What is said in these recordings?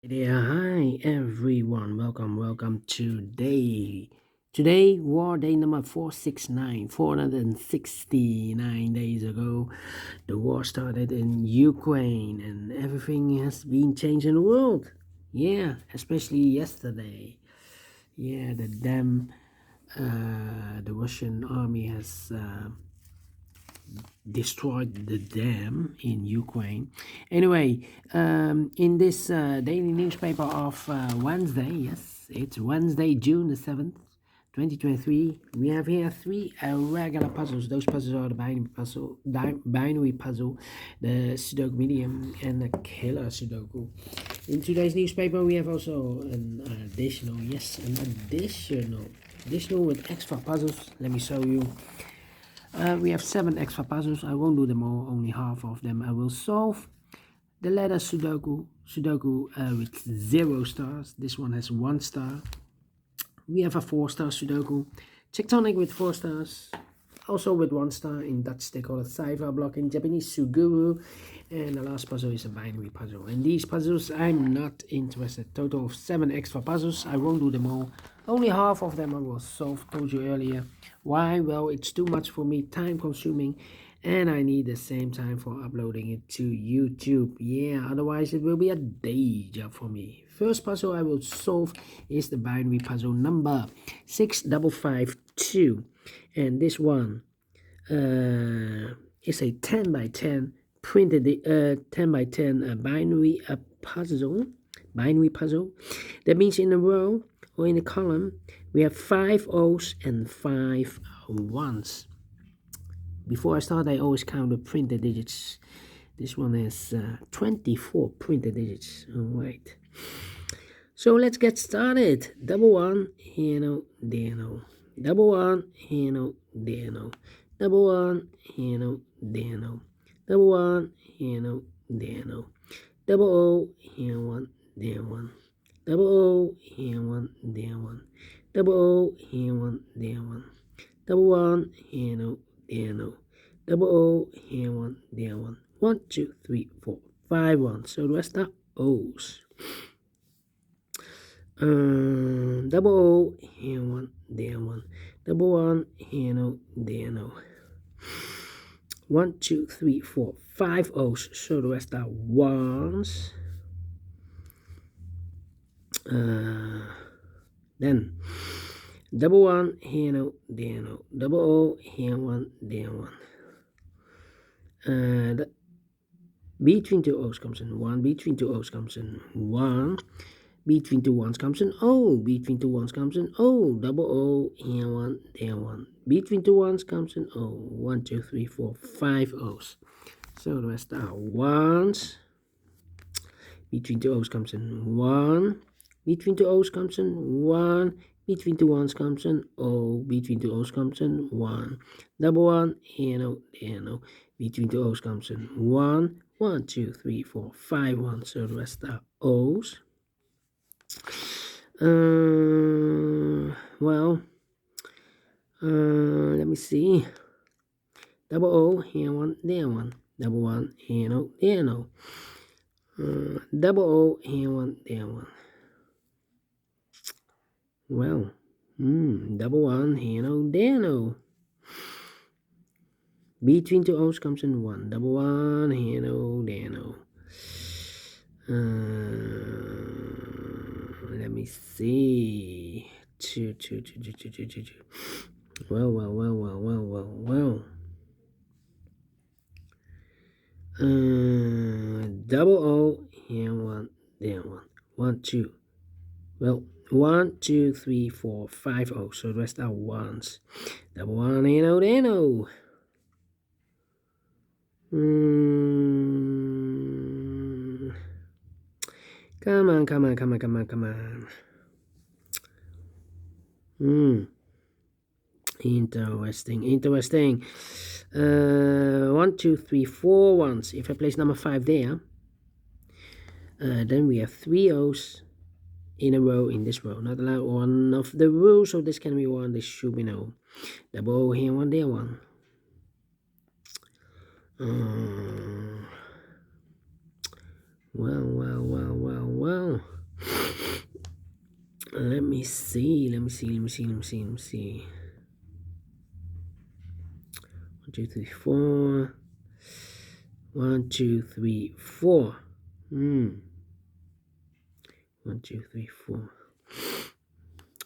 Yeah, hi everyone. Welcome today war day number 469. 469 days ago, the war started in Ukraine and everything has been changed in the world. Yeah, especially yesterday. Yeah, the Russian army has destroyed the dam in Ukraine. Anyway, in this daily newspaper of Wednesday, yes, it's Wednesday, June the 7th, 2023. We have here three regular puzzles. Those puzzles are the binary puzzle, the Sudoku Medium, and the killer Sudoku. In today's newspaper, we have also an additional with extra puzzles. Let me show you. We have 7 extra puzzles. I won't do them all, only half of them I will solve. The letter Sudoku with 0 stars. This one has 1 star. We have a 4-star Sudoku. Tectonic with 4 stars. Also with 1 star. In Dutch they call it Cypher block. In Japanese Suguru. And the last puzzle is a binary puzzle. And these puzzles I'm not interested. Total of 7 extra puzzles. I won't do them all. Only half of them I will solve. Told you earlier. Why? Well, it's too much for me. Time consuming. And I need the same time for uploading it to YouTube. Yeah, otherwise it will be a day job for me. First puzzle I will solve is the binary puzzle number 6552. And this one is a 10 by 10 printed 10 by 10 binary puzzle. Binary puzzle. That means in a row or in a column we have 5 O's and 5 1s. Before I start, I always count the printed digits. This one has 24 printed digits. All right. So let's get started. Double one, here no, there no. Double one, here no, there no. Double one, here no, there no. Double one, here no, there no. Double O, here one, there one. Double O, here one, there one. Double O, here one, there one. Double one, here no, there no. Double O, here one, there one. 1, 2, 3, 4, 5 1. So the rest are O's. Double O, here one, there one. Double one, here no, there no. 1, 2, 3, 4, 5 O's. So the rest are 1s. Then double one, here no, there no. Double O, here one, there one. Between 2 O's comes in 1. Between 2 O's comes in 1. Between 2 1s comes in O. Between 2 1s comes in O. Double O, here 1, there 1. Between 2 1s comes in O. 1, 2, 3, 4, 5 O's. So the rest are 1s. Between 2 O's comes in 1. Between 2 O's comes in 1. Between 2 1s comes in O. Between 2 O's comes in 1. Double 1, here no, there no. Between 2 O's comes in 1. 1, 2, 3, 4, 5 1. So the rest are O's. Let me see. Double O, here 1, there 1. Double 1, here no, there no. Double O, here 1, there 1. Well, double 1, here no, there no. Between 2 O's comes in 1. Double 1, here no, there no. Let me see. 2. Well. Double O, here 1, there 1. 1, 2. Well, 1, 2, 3, 4, 5 O's. So the rest are 1s. Double 1, here no, there no. Come on. Interesting. 1, 2, 3, 4 1s. If I place number 5 there, then we have 3 O's in a row in this row. Not allowed one of the rules, so this can be 1. This should be no. Double O here, 1 there, 1. Well. well. Let me see. 1, 2, 3, 4. 1, 2, 3, 4. 1, 2, 3, 4.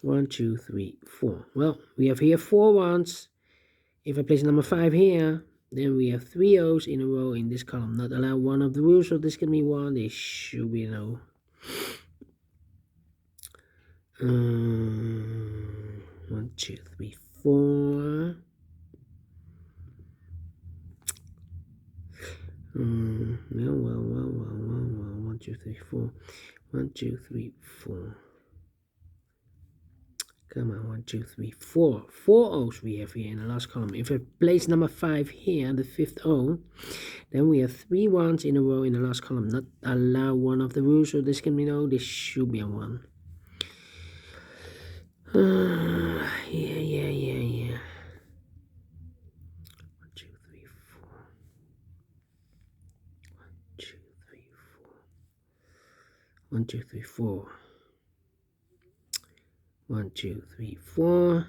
1, 2, 3, 4. Well, we have here 4 ones. If I place number 5 here, then we have 3 O's in a row in this column. Not allow one of the rules, so this can be 1. This should be an O. 1, 2, 3, 4. Well. 1, 2, 3, 4. 1, 2, 3, 4. Come on, 1, 2, 3, 4. 4 O's we have here in the last column. If I place number 5 here, the 5th O, then we have 3 ones in a row in the last column. Not allow one of the rules, so this can be no. This should be a 1. Yeah. 1, 2, 3, 4. 1, 2, 3, 4. 1, 2, 3, 4.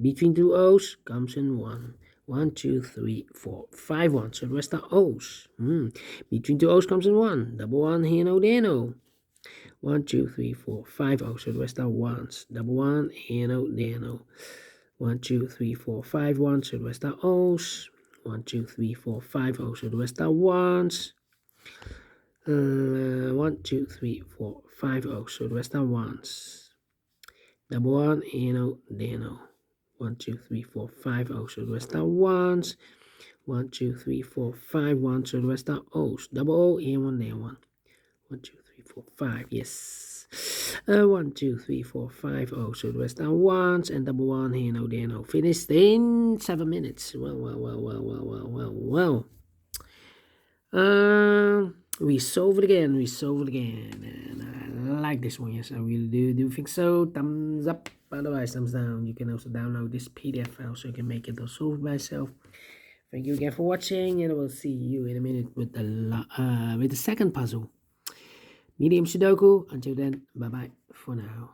Between 2 O's comes in 1. 1, 2, 3, 4, 5 ones. So the rest are O's. Between 2 O's comes in 1. Double 1, here no, there no. 1, 2, 3, 4, 5 O's. So the rest are 1s. Double 1, here no, there no. 1, 2, 3, 4, 5 ones. So the rest are O's. 1, 2, 3, 4, 5 O's. So the rest are 1s. 1, 2, 3, 4, 5 O's. So the rest are 1s. Double 1, here no, there no. 1, 2, 3, 4, 5 O's. So the rest are 1s. 1, 2, 3, 4, 5 1s. So the rest are O's. Double O, here 1, there 1. 1, 2, 3, 4, 5. Yes. 1, 2, 3, 4, 5 O's. So the rest are 1s. And double 1, here no, there no. Finished in 7 minutes. Well. We solve it again. And I like this one. Yes, I really do think so. Thumbs up. Otherwise, thumbs down. You can also download this PDF file so you can make it or solve it by yourself. Thank you again for watching, and I will see you in a minute with the second puzzle, Medium Sudoku. Until then, bye bye for now.